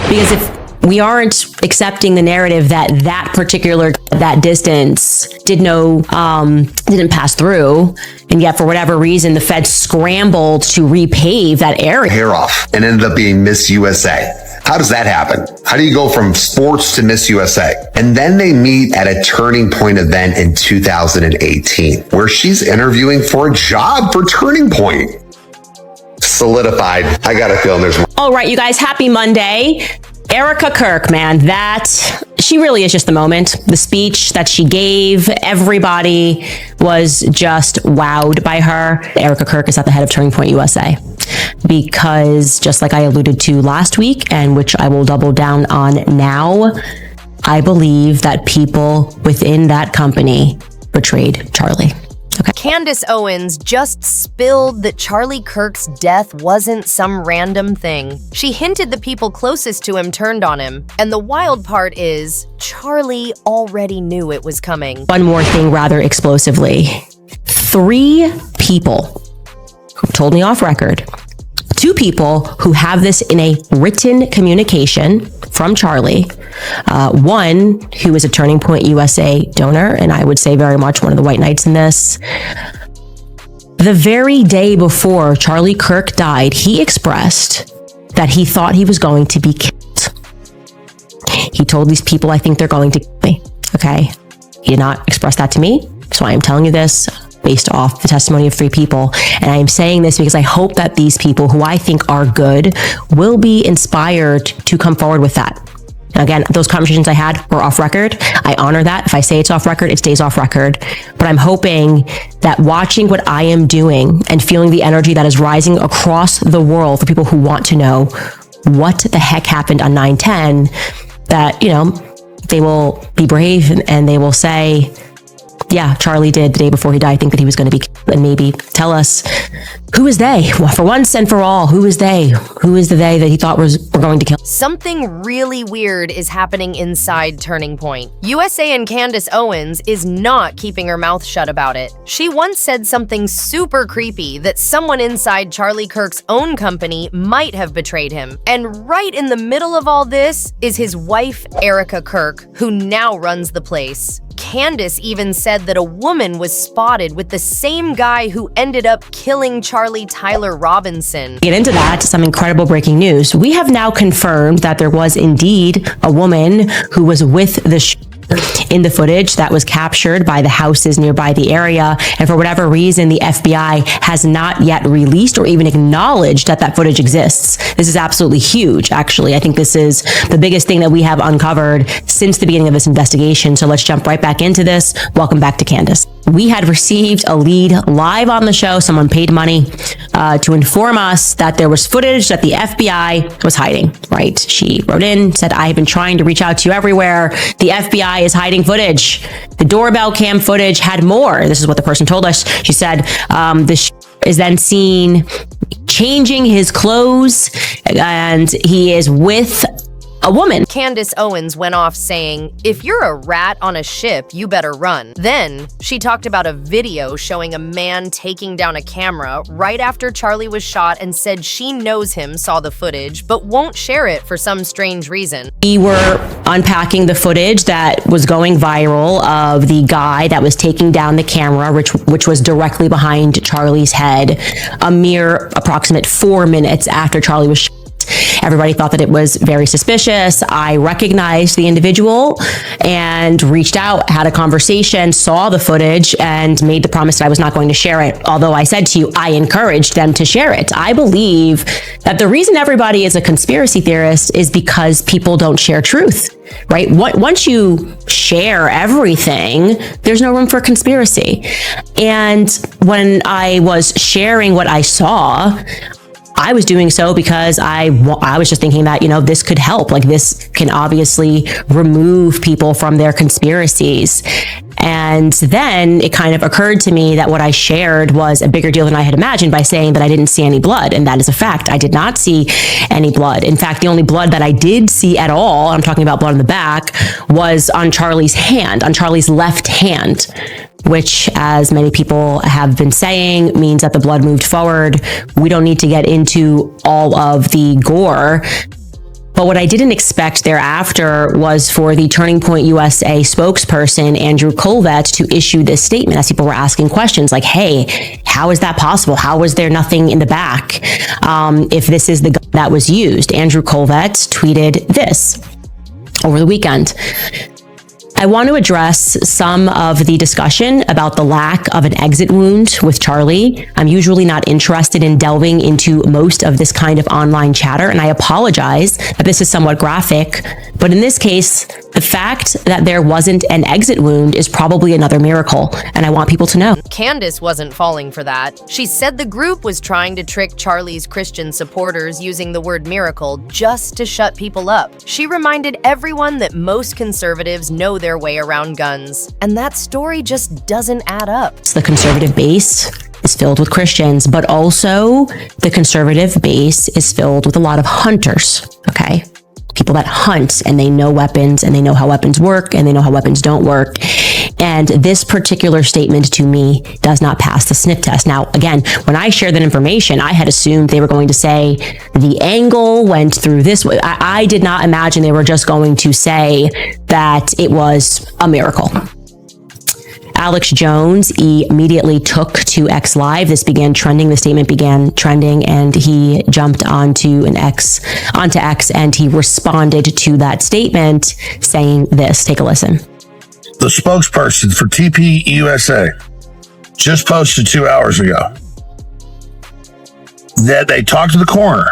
Because if we aren't accepting the narrative that distance didn't pass through, and yet for whatever reason the Fed scrambled to repave that area. Hair off and ended up being Miss USA. How does that happen? How do you go from sports to Miss USA? And then they meet at a Turning Point event in 2018, where she's interviewing for a job for Turning Point. Solidified. I got a feeling there's more. All right, you guys, happy Monday. Erica Kirk, man, she really is just the moment. The speech that she gave, everybody was just wowed by her. Erica Kirk is at the head of Turning Point USA because, just like I alluded to last week, and which I will double down on now, I believe that people within that company betrayed Charlie. Okay. Candace Owens just spilled that Charlie Kirk's death wasn't some random thing. She hinted the people closest to him turned on him. And the wild part is, Charlie already knew it was coming. One more thing rather explosively. 3 people who told me off record, 2 people who have this in a written communication from Charlie. One who is a Turning Point USA donor, and I would say very much one of the white knights in this. The very day before Charlie Kirk died, he expressed that he thought he was going to be killed. He told these people, I think they're going to kill me. Okay. He did not express that to me. So I am telling you this based off the testimony of 3 people. And I am saying this because I hope that these people who I think are good will be inspired to come forward with that. Now, again, those conversations I had were off record. I honor that. If I say it's off record, it stays off record. But I'm hoping that watching what I am doing and feeling the energy that is rising across the world for people who want to know what the heck happened on 9/10, that, they will be brave and they will say, yeah, Charlie did the day before he died think that he was going to be killed, and maybe tell us, who is they? Well, for once and for all, who is they? Who is the they that he thought were going to kill? Something really weird is happening inside Turning Point. USA and Candace Owens is not keeping her mouth shut about it. She once said something super creepy that someone inside Charlie Kirk's own company might have betrayed him. And right in the middle of all this is his wife, Erica Kirk, who now runs the place. Candace even said that a woman was spotted with the same guy who ended up killing Charlie Tyler Robinson. Get into that, some incredible breaking news. We have now confirmed that there was indeed a woman who was with the in the footage that was captured by the houses nearby the area. And for whatever reason, the FBI has not yet released or even acknowledged that footage exists. This is absolutely huge, actually. I think this is the biggest thing that we have uncovered since the beginning of this investigation. So let's jump right back into this. Welcome back to Candace. We had received a lead live on the show. Someone paid money to inform us that there was footage that the FBI was hiding, right? She wrote in, said, I have been trying to reach out to you everywhere. The FBI is hiding footage. The doorbell cam footage had more. This is what the person told us. She said, this is then seen changing his clothes, and he is with a woman. Candace Owens went off saying, if you're a rat on a ship, you better run. Then she talked about a video showing a man taking down a camera right after Charlie was shot and said she knows him, saw the footage, but won't share it for some strange reason. We were unpacking the footage that was going viral of the guy that was taking down the camera, which was directly behind Charlie's head, a mere approximate 4 minutes after Charlie was shot. Everybody thought that it was very suspicious. I recognized the individual and reached out, had a conversation, saw the footage, and made the promise that I was not going to share it. Although I said to you, I encouraged them to share it. I believe that the reason everybody is a conspiracy theorist is because people don't share truth, right? Once you share everything, there's no room for conspiracy. And when I was sharing what I saw, I was doing so because I was just thinking that, this could help. Like, this can obviously remove people from their conspiracies. And then it kind of occurred to me that what I shared was a bigger deal than I had imagined by saying that I didn't see any blood. And that is a fact. I did not see any blood. In fact, the only blood that I did see at all, I'm talking about blood on the back, was on Charlie's hand, on Charlie's left hand, which, as many people have been saying, means that the blood moved forward. We don't need to get into all of the gore, But what I didn't expect thereafter was for the Turning Point USA spokesperson, Andrew Colvett, to issue this statement as people were asking questions like, hey, how is that possible? How was there nothing in the back if this is the gun that was used? Andrew Colvett tweeted this over the weekend. I want to address some of the discussion about the lack of an exit wound with Charlie. I'm usually not interested in delving into most of this kind of online chatter, and I apologize that this is somewhat graphic, but in this case, the fact that there wasn't an exit wound is probably another miracle, and I want people to know. Candace wasn't falling for that. She said the group was trying to trick Charlie's Christian supporters using the word miracle just to shut people up. She reminded everyone that most conservatives know their way around guns, and that story just doesn't add up. The conservative base is filled with Christians, but also the conservative base is filled with a lot of hunters, okay? People that hunt and they know weapons and they know how weapons work and they know how weapons don't work. And this particular statement to me does not pass the sniff test. Now, again, when I shared that information, I had assumed they were going to say the angle went through this way. I did not imagine they were just going to say that it was a miracle. Alex Jones immediately took to X Live. This began trending. The statement began trending, and he jumped onto X, and he responded to that statement saying this. Take a listen. The spokesperson for TPUSA just posted 2 hours ago that they talked to the coroner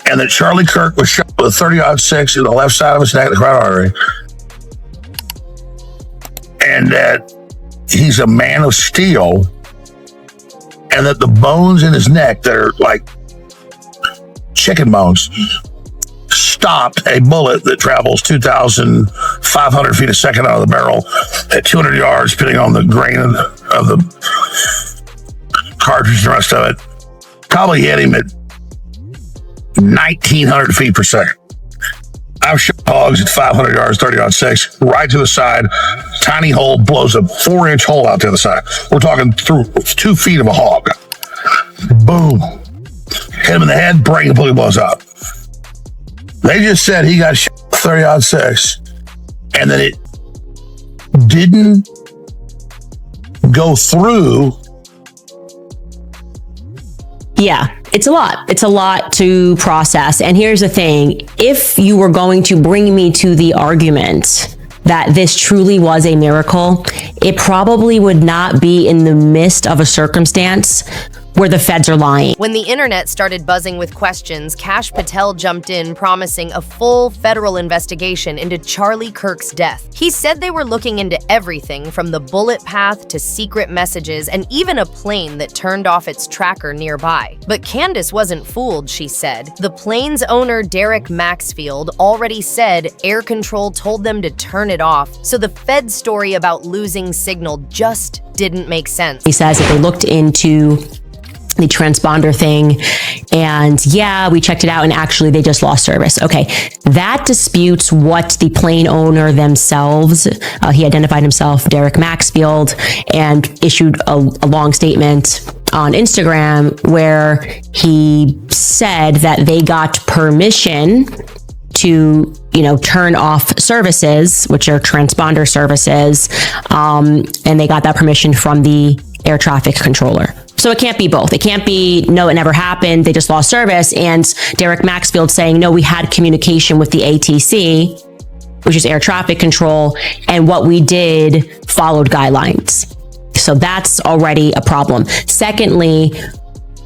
and that Charlie Kirk was shot with a 30-06 in the left side of his neck, the carotid artery, and that he's a man of steel, and that the bones in his neck that are like chicken bones stopped a bullet that travels 2,500 feet a second out of the barrel at 200 yards, depending on the grain of the cartridge and the rest of it. Probably hit him at 1,900 feet per second. I've shot hogs at 500 yards, 30-06, right to the side. Tiny hole, blows a 4-inch hole out the other side. We're talking through 2 feet of a hog. Boom. Hit him in the head, brain completely blows up. They just said he got shot 30-06, and that it didn't go through. Yeah, it's a lot. It's a lot to process. And here's the thing. If you were going to bring me to the argument that this truly was a miracle, it probably would not be in the midst of a circumstance where the feds are lying. When the internet started buzzing with questions, Kash Patel jumped in, promising a full federal investigation into Charlie Kirk's death. He said they were looking into everything from the bullet path to secret messages and even a plane that turned off its tracker nearby. But Candace wasn't fooled, she said. The plane's owner, Derek Maxfield, already said air control told them to turn it off, so the Fed story about losing signal just didn't make sense. He says that they looked into the transponder thing, and yeah, we checked it out, and actually they just lost service. Okay, that disputes what the plane owner themselves, he identified himself, Derek Maxfield, and issued a long statement on Instagram where he said that they got permission to, turn off services, which are transponder services, and they got that permission from the air traffic controller. So it can't be both. It can't be, no, it never happened, they just lost service, and Derek Maxfield saying, no, we had communication with the ATC, which is air traffic control, and what we did followed guidelines. So that's already a problem. Secondly,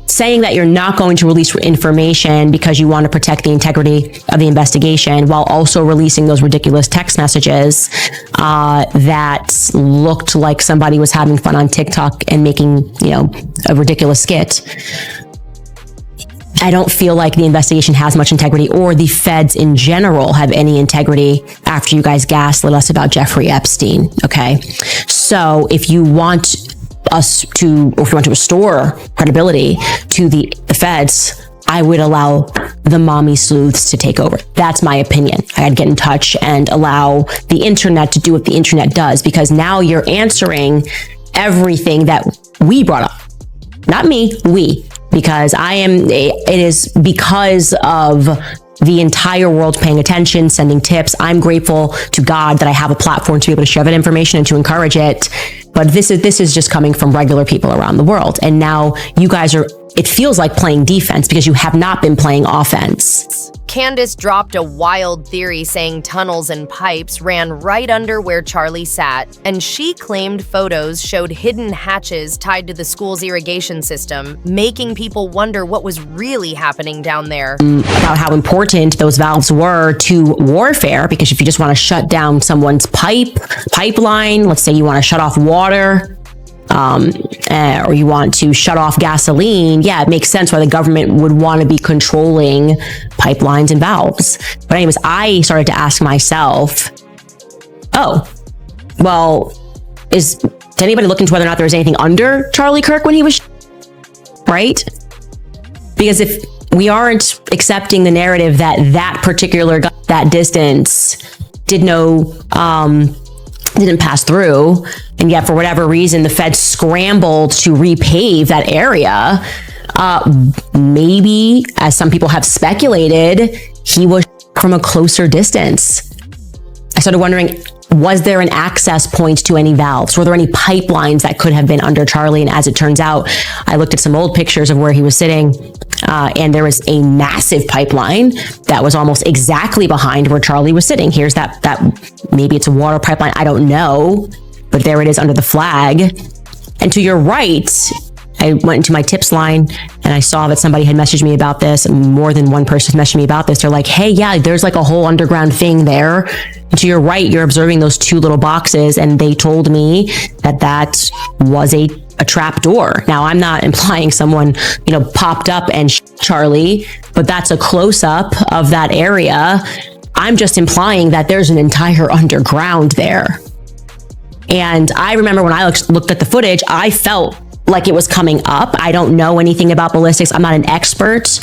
saying that you're not going to release information because you want to protect the integrity of the investigation while also releasing those ridiculous text messages that looked like somebody was having fun on TikTok and making, a ridiculous skit. I don't feel like the investigation has much integrity, or the feds in general have any integrity after you guys gaslit us about Jeffrey Epstein, okay? So if you want us to, or if you want to restore credibility to the feds, I would allow the mommy sleuths to take over. That's my opinion. I'd get in touch and allow the internet to do what the internet does, because now you're answering everything that we brought up. Not me, we. Because it is because of the entire world's paying attention, sending tips. I'm grateful to God that I have a platform to be able to share that information and to encourage it. But this is just coming from regular people around the world. And now you guys are, it feels like playing defense because you have not been playing offense. Candace dropped a wild theory saying tunnels and pipes ran right under where Charlie sat, and she claimed photos showed hidden hatches tied to the school's irrigation system, making people wonder what was really happening down there. About how important those valves were to warfare, because if you just want to shut down someone's pipeline, let's say you want to shut off water, or you want to shut off gasoline, yeah, it makes sense why the government would want to be controlling pipelines and valves. But anyways, I started to ask myself, oh, well, did anybody look into whether or not there was anything under Charlie Kirk when he was right? Because if we aren't accepting the narrative that that particular that distance didn't pass through, and yet for whatever reason the feds scrambled to repave that area, maybe, as some people have speculated, he was from a closer distance. I started wondering, was there an access point to any valves? Were there any pipelines that could have been under Charlie? And as it turns out, I looked at some old pictures of where he was sitting, and there was a massive pipeline that was almost exactly behind where Charlie was sitting. Here's that maybe it's a water pipeline, I don't know, but there it is under the flag. And to your right, I went into my tips line and I saw that somebody had messaged me about this. More than one person messaged me about this. They're like, hey, yeah, there's like a whole underground thing there. And to your right, you're observing those two little boxes, and they told me that was a trap door. Now, I'm not implying someone, popped up and Charlie, but that's a close up of that area. I'm just implying that there's an entire underground there. And I remember when I looked at the footage, I felt like it was coming up. I don't know anything about ballistics. I'm not an expert,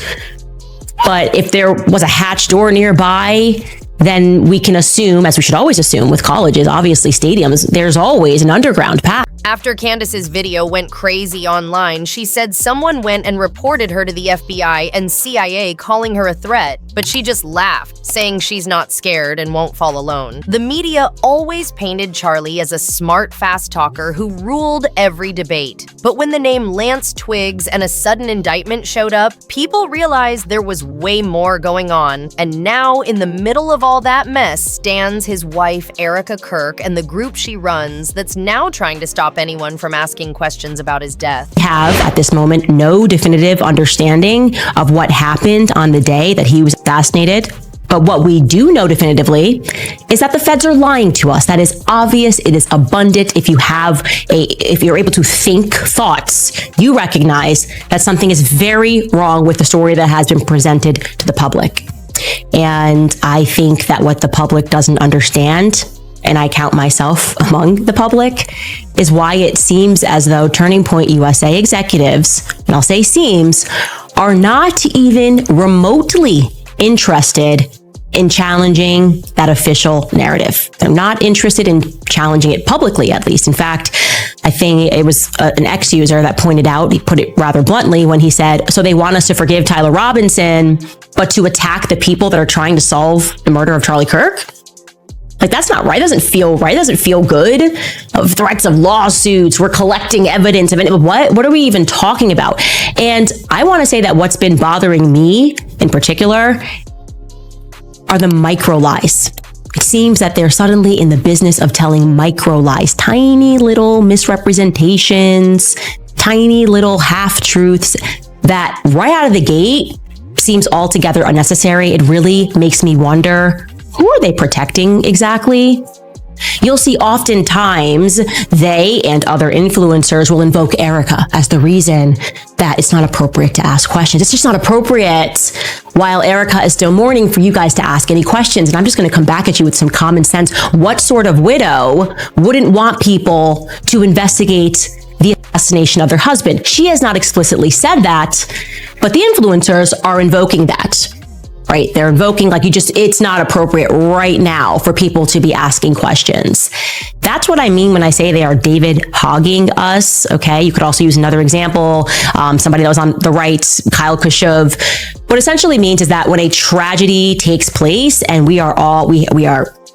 but if there was a hatch door nearby, then we can assume, as we should always assume with colleges, obviously stadiums, there's always an underground path. After Candace's video went crazy online, she said someone went and reported her to the FBI and CIA, calling her a threat, but she just laughed, saying she's not scared and won't fall alone. The media always painted Charlie as a smart, fast talker who ruled every debate. But when the name Lance Twiggs and a sudden indictment showed up, people realized there was way more going on. And now, in the middle of all that mess, stands his wife, Erica Kirk, and the group she runs that's now trying to stop anyone from asking questions about his death. We have, at this moment, no definitive understanding of what happened on the day that he was assassinated. But what we do know definitively is that the feds are lying to us. That is obvious. It is abundant. If you're able to think thoughts, you recognize that something is very wrong with the story that has been presented to the public. And I think that what the public doesn't understand, and I count myself among the public, is why it seems as though Turning Point USA executives, and I'll say seems, are not even remotely interested in challenging that official narrative. They're not interested in challenging it publicly, at least. In fact, I think it was an ex-user that pointed out, he put it rather bluntly when he said, so they want us to forgive Tyler Robinson, but to attack the people that are trying to solve the murder of Charlie Kirk? Like, that's not right. It doesn't feel right. It doesn't feel good. Of threats of lawsuits. We're collecting evidence of it. What are we even talking about? And I want to say that what's been bothering me in particular are the micro lies. It seems that they're suddenly in the business of telling micro lies, tiny little misrepresentations, tiny little half truths that right out of the gate seems altogether unnecessary. It really makes me wonder, who are they protecting exactly? You'll see oftentimes they and other influencers will invoke Erica as the reason that it's not appropriate to ask questions. It's just not appropriate, while Erica is still mourning for you guys to ask any questions. And I'm just going to come back at you with some common sense. What sort of widow wouldn't want people to investigate the assassination of their husband? She has not explicitly said that, but the influencers are invoking that. Right? They're invoking it's not appropriate right now for people to be asking questions. That's what I mean when I say they are David hogging us. Okay. You could also use another example. Somebody that was on the right, Kyle Khrushchev, What essentially means is that when a tragedy takes place and we are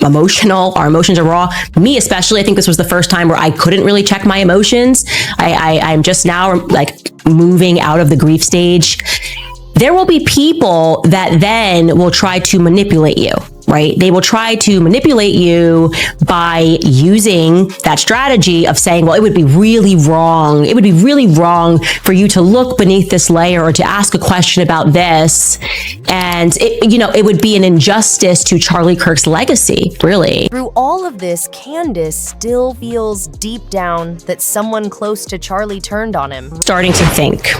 emotional, our emotions are raw. Me especially, I think this was the first time where I couldn't really check my emotions. I'm just now like moving out of the grief stage. There will be people that then will try to manipulate you, right? They will try to manipulate you by using that strategy of saying, well, it would be really wrong. It would be really wrong for you to look beneath this layer or to ask a question about this. And it would be an injustice to Charlie Kirk's legacy, really. Through all of this, Candace still feels deep down that someone close to Charlie turned on him. Starting to think,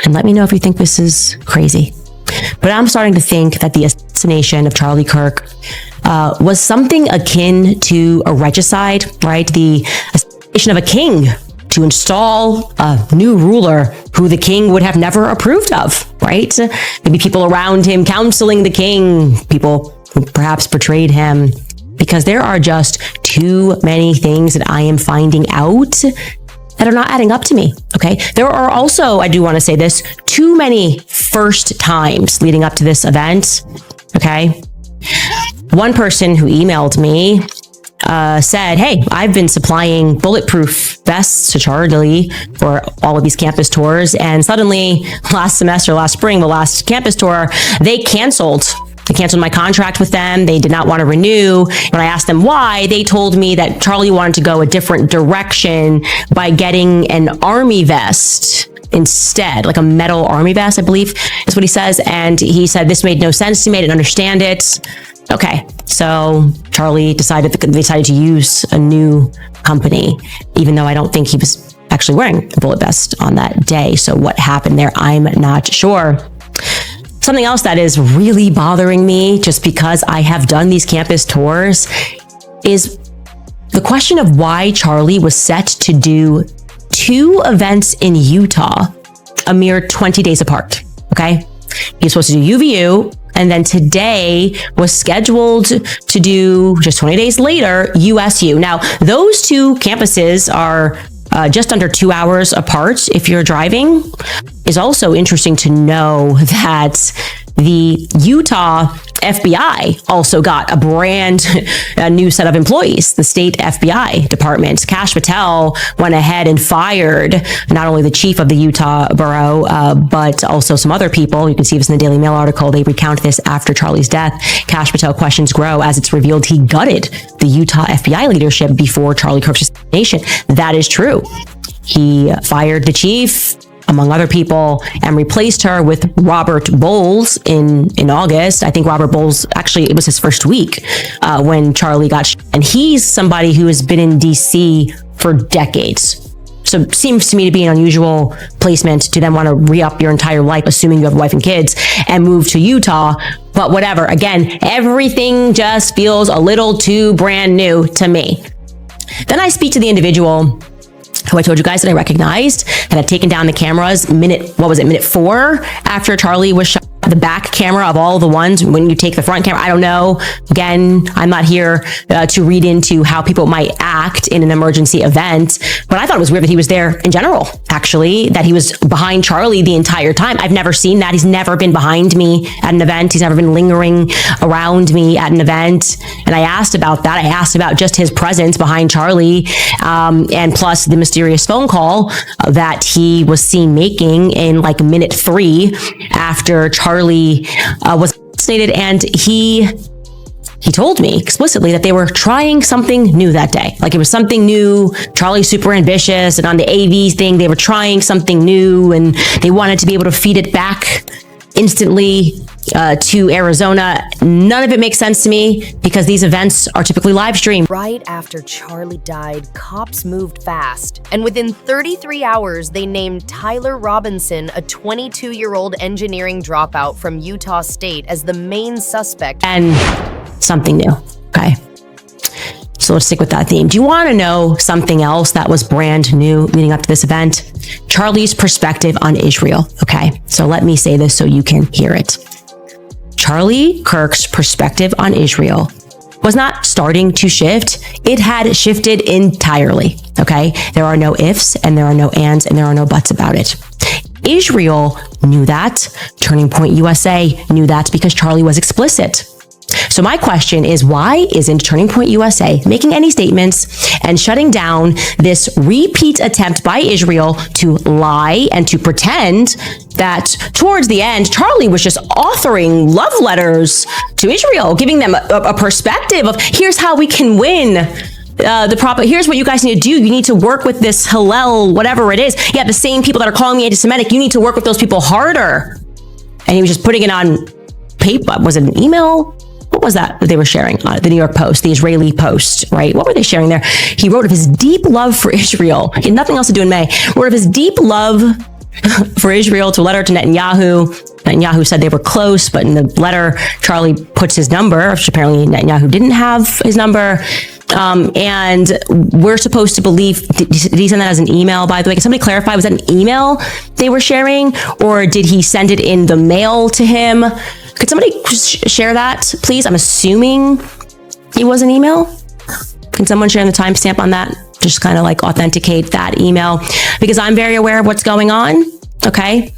and let me know if you think this is crazy, but I'm starting to think that the assassination of Charlie Kirk was something akin to a regicide, right? The assassination of a king to install a new ruler who the king would have never approved of, right? Maybe people around him counseling the king, people who perhaps betrayed him, because there are just too many things that I am finding out that are not adding up to me, okay? There are also, I do want to say this, too many first times leading up to this event, okay? One person who emailed me said, hey, I've been supplying bulletproof vests to Charlie for all of these campus tours, and suddenly last spring, the last campus tour, they canceled my contract with them. They did not want to renew. When I asked them why, they told me that Charlie wanted to go a different direction by getting an army vest instead, like a metal army vest, I believe is what he says. And he said this made no sense to me. I didn't understand it. Okay, so Charlie decided to use a new company, even though I don't think he was actually wearing a bullet vest on that day. So what happened there, I'm not sure. Something else that is really bothering me, just because I have done these campus tours, is the question of why Charlie was set to do 2 events in Utah a mere 20 days apart, okay? He was supposed to do UVU, and then today was scheduled to do, just 20 days later, USU. Now, those 2 campuses are just under 2 hours apart if you're driving. Is also interesting to know that the Utah FBI also got a brand new set of employees. The state FBI department, Kash Patel, went ahead and fired not only the chief of the Utah borough, but also some other people. You can see this in the Daily Mail article. They recount this after Charlie's death. Kash Patel questions grow as it's revealed he gutted the Utah FBI leadership before Charlie Kirk's assassination. That is true. He fired the chief, among other people, and replaced her with Robert Bowles in August. I think Robert Bowles, actually, it was his first week when Charlie got shot. And he's somebody who has been in DC for decades. So it seems to me to be an unusual placement to then want to re-up your entire life, assuming you have a wife and kids, and move to Utah. But whatever, again, everything just feels a little too brand new to me. Then I speak to the individual who I told you guys that I recognized, that had taken down the cameras minute 4 after Charlie was shot. The back camera of all the ones when you take the front camera, I don't know. Again, I'm not here to read into how people might act in an emergency event, but I thought it was weird that he was there in general, actually, that he was behind Charlie the entire time. I've never seen that. He's never been behind me at an event. He's never been lingering around me at an event. And I asked about that. I asked about just his presence behind Charlie, and plus the mysterious phone call that he was seen making in like minute 3 after Charlie was assassinated, and he told me explicitly that they were trying something new that day. Like it was something new. Charlie's super ambitious, and on the AV thing, they were trying something new, and they wanted to be able to feed it back instantly to Arizona. None of it makes sense to me because these events are typically live streamed. Right after Charlie died, cops moved fast. And within 33 hours, they named Tyler Robinson, a 22-year-old engineering dropout from Utah State, as the main suspect. And something new, okay? So let's stick with that theme. Do you want to know something else that was brand new leading up to this event? Charlie's perspective on Israel, okay? So let me say this so you can hear it. Charlie Kirk's perspective on Israel was not starting to shift. It had shifted entirely, okay? There are no ifs and there are no ands and there are no buts about it. Israel knew that. Turning Point USA knew that because Charlie was explicit. So my question is, why isn't Turning Point USA making any statements and shutting down this repeat attempt by Israel to lie and to pretend that towards the end, Charlie was just authoring love letters to Israel, giving them a perspective of here's how we can win here's what you guys need to do. You need to work with this Hillel, whatever it is. Yeah, the same people that are calling me anti-Semitic, you need to work with those people harder. And he was just putting it on paper. Was it an email? What was that they were sharing? The New York Post, the Israeli Post, right? What were they sharing there? He wrote of his deep love for Israel. He had nothing else to do in May. Wrote of his deep love for Israel to a letter to Netanyahu. Netanyahu said they were close, but in the letter, Charlie puts his number, which apparently Netanyahu didn't have his number. And we're supposed to believe, did he send that as an email, by the way? Can somebody clarify, was that an email they were sharing? Or did he send it in the mail to him? Could somebody share that, please? I'm assuming it was an email. Can someone share the timestamp on that? Just kind of like authenticate that email, because I'm very aware of what's going on, okay?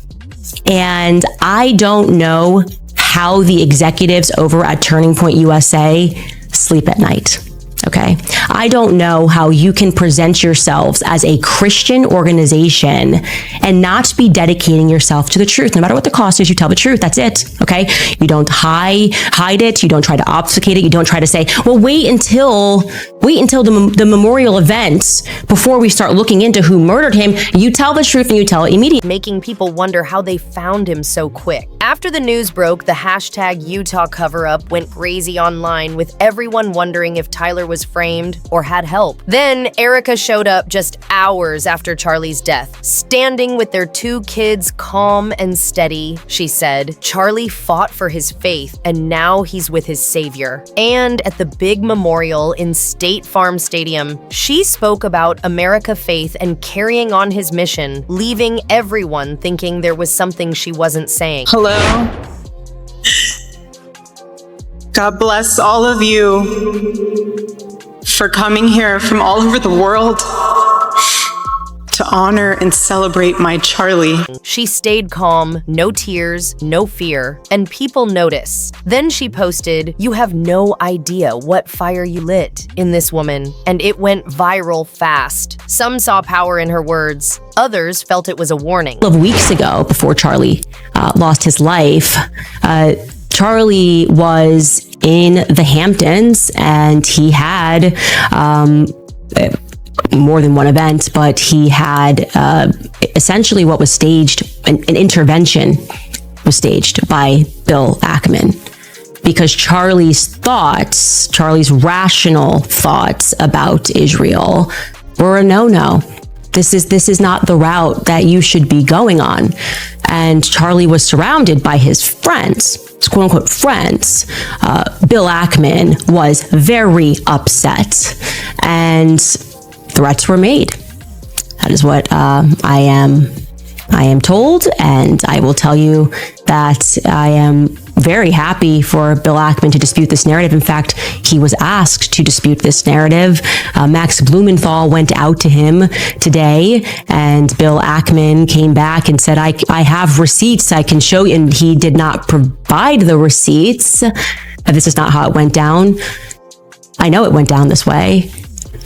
And I don't know how the executives over at Turning Point USA sleep at night. Okay. I don't know how you can present yourselves as a Christian organization and not be dedicating yourself to the truth. No matter what the cost is, you tell the truth. That's it. Okay. You don't hide it. You don't try to obfuscate it. You don't try to say, well, wait until the memorial event before we start looking into who murdered him. You tell the truth and you tell it immediately. Making people wonder how they found him so quick. After the news broke, the hashtag Utah cover-up went crazy online, with everyone wondering if Tyler was framed or had help. Then Erica showed up just hours after Charlie's death, standing with their two kids, calm and steady. She said, Charlie fought for his faith and now he's with his savior. And at the big memorial in State Farm Stadium, she spoke about America faith and carrying on his mission, leaving everyone thinking there was something she wasn't saying. Hello. God bless all of you for coming here from all over the world to honor and celebrate my Charlie. She stayed calm, no tears, no fear, and people notice. Then she posted, "You have no idea what fire you lit," in this woman, and it went viral fast. Some saw power in her words. Others felt it was a warning. A couple of weeks ago, before Charlie lost his life, Charlie was in the Hamptons, and he had more than one event, but he had essentially what was staged, an intervention was staged by Bill Ackman, because Charlie's rational thoughts about Israel were a no-no. This is not the route that you should be going on. And Charlie was surrounded by his friends, his quote unquote friends. Bill Ackman was very upset and threats were made. That is what I am told, and I will tell you that I am very happy for Bill Ackman to dispute this narrative. In fact, he was asked to dispute this narrative. Max Blumenthal went out to him today, and Bill Ackman came back and said, I have receipts I can show you, and he did not provide the receipts. This is not how it went down. I know it went down this way.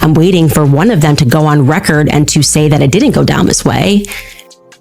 I'm waiting for one of them to go on record and to say that it didn't go down this way.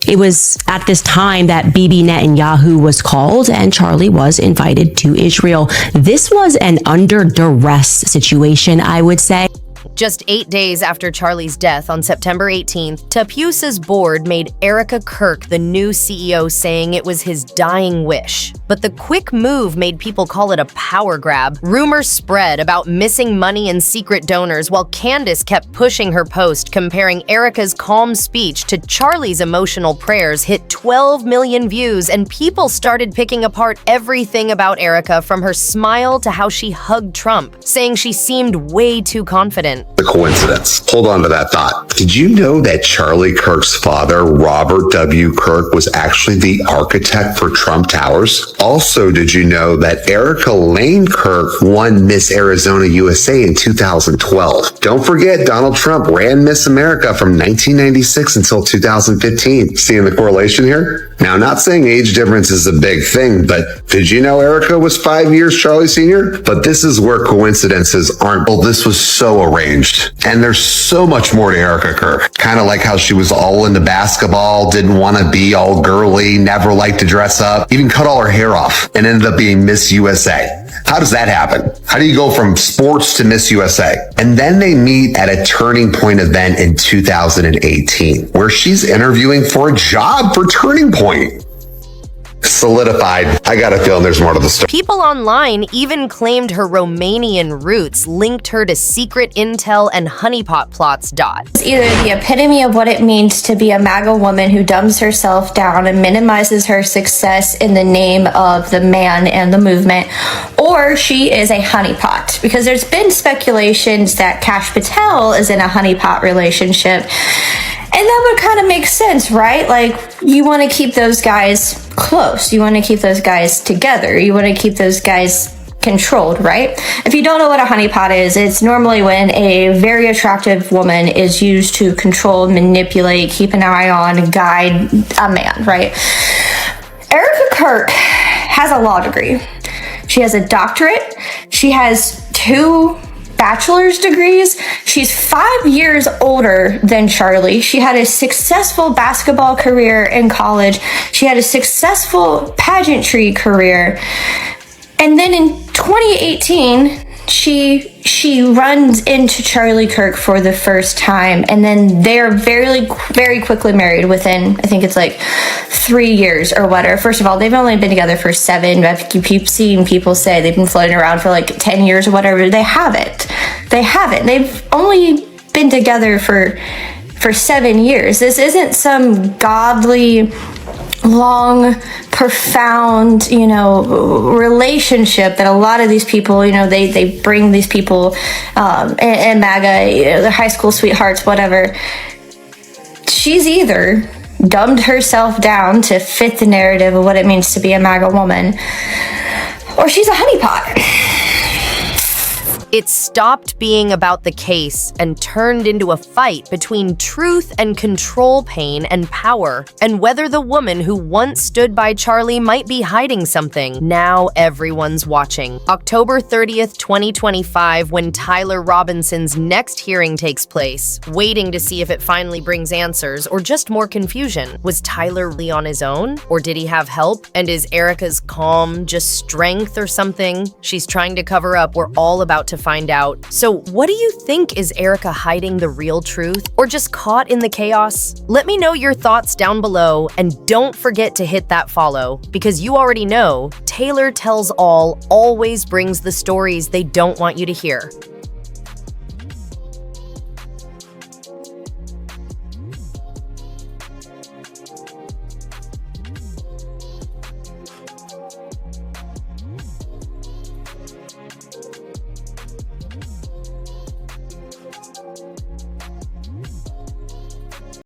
It was at this time that Bibi Netanyahu was called and Charlie was invited to Israel. This was an under duress situation, I would say. Just 8 days after Charlie's death on September 18th, Tapusa's board made Erica Kirk the new CEO, saying it was his dying wish. But the quick move made people call it a power grab. Rumors spread about missing money and secret donors, while Candace kept pushing her post, comparing Erica's calm speech to Charlie's emotional prayers, hit 12 million views, and people started picking apart everything about Erica, from her smile to how she hugged Trump, saying she seemed way too confident. The coincidence. Hold on to that thought. Did you know that Charlie Kirk's father, Robert W. Kirk, was actually the architect for Trump Towers? Also, did you know that Erica Lane Kirk won Miss Arizona USA in 2012? Don't forget, Donald Trump ran Miss America from 1996 until 2015. Seeing the correlation here? Now, not saying age difference is a big thing, but did you know Erica was 5 years Charlie Sr.? But this is where coincidences aren't. Well, this was so arranged. And there's so much more to Erica Kirk. Kind of like how she was all into basketball, didn't want to be all girly, never liked to dress up, even cut all her hair off, and ended up being Miss USA. How does that happen? How do you go from sports to Miss USA? And then they meet at a turning point event in 2018, where she's interviewing for a job for Turning Point. Solidified. I got a feeling there's more to the story. People online even claimed her Romanian roots linked her to secret intel and honeypot plots. It's either the epitome of what it means to be a MAGA woman who dumbs herself down and minimizes her success in the name of the man and the movement, or she is a honeypot. Because there's been speculations that Kash Patel is in a honeypot relationship. And that would kind of make sense, right? Like, you want to keep those guys close. You want to keep those guys together. You want to keep those guys controlled, right? If you don't know what a honeypot is, it's normally when a very attractive woman is used to control, manipulate, keep an eye on, guide a man, right? Erica Kirk has a law degree. She has a doctorate. She has 2 bachelor's degrees. She's 5 years older than Charlie. She had a successful basketball career in college. She had a successful pageantry career. And then in 2018, she runs into Charlie Kirk for the first time, and then they're very quickly married within, I think it's like 3 years or whatever. First of all, they've only been together for 7. I've keep seeing people say they've been floating around for like 10 years or whatever. They haven't. They've only been together for 7 years. This isn't some godly, long, profound, relationship that a lot of these people, they bring these people in MAGA, the high school sweethearts, whatever. She's either dumbed herself down to fit the narrative of what it means to be a MAGA woman, or she's a honeypot. It stopped being about the case and turned into a fight between truth and control, pain and power, and whether the woman who once stood by Charlie might be hiding something. Now everyone's watching. October 30th, 2025, when Tyler Robinson's next hearing takes place, waiting to see if it finally brings answers or just more confusion. Was Tyler really on his own? Or did he have help? And is Erica's calm just strength or something she's trying to cover up? We're all about to find out. So what do you think? Is Erica hiding the real truth or just caught in the chaos? Let me know your thoughts down below, and don't forget to hit that follow, because you already know Taylor Tells All always brings the stories they don't want you to hear.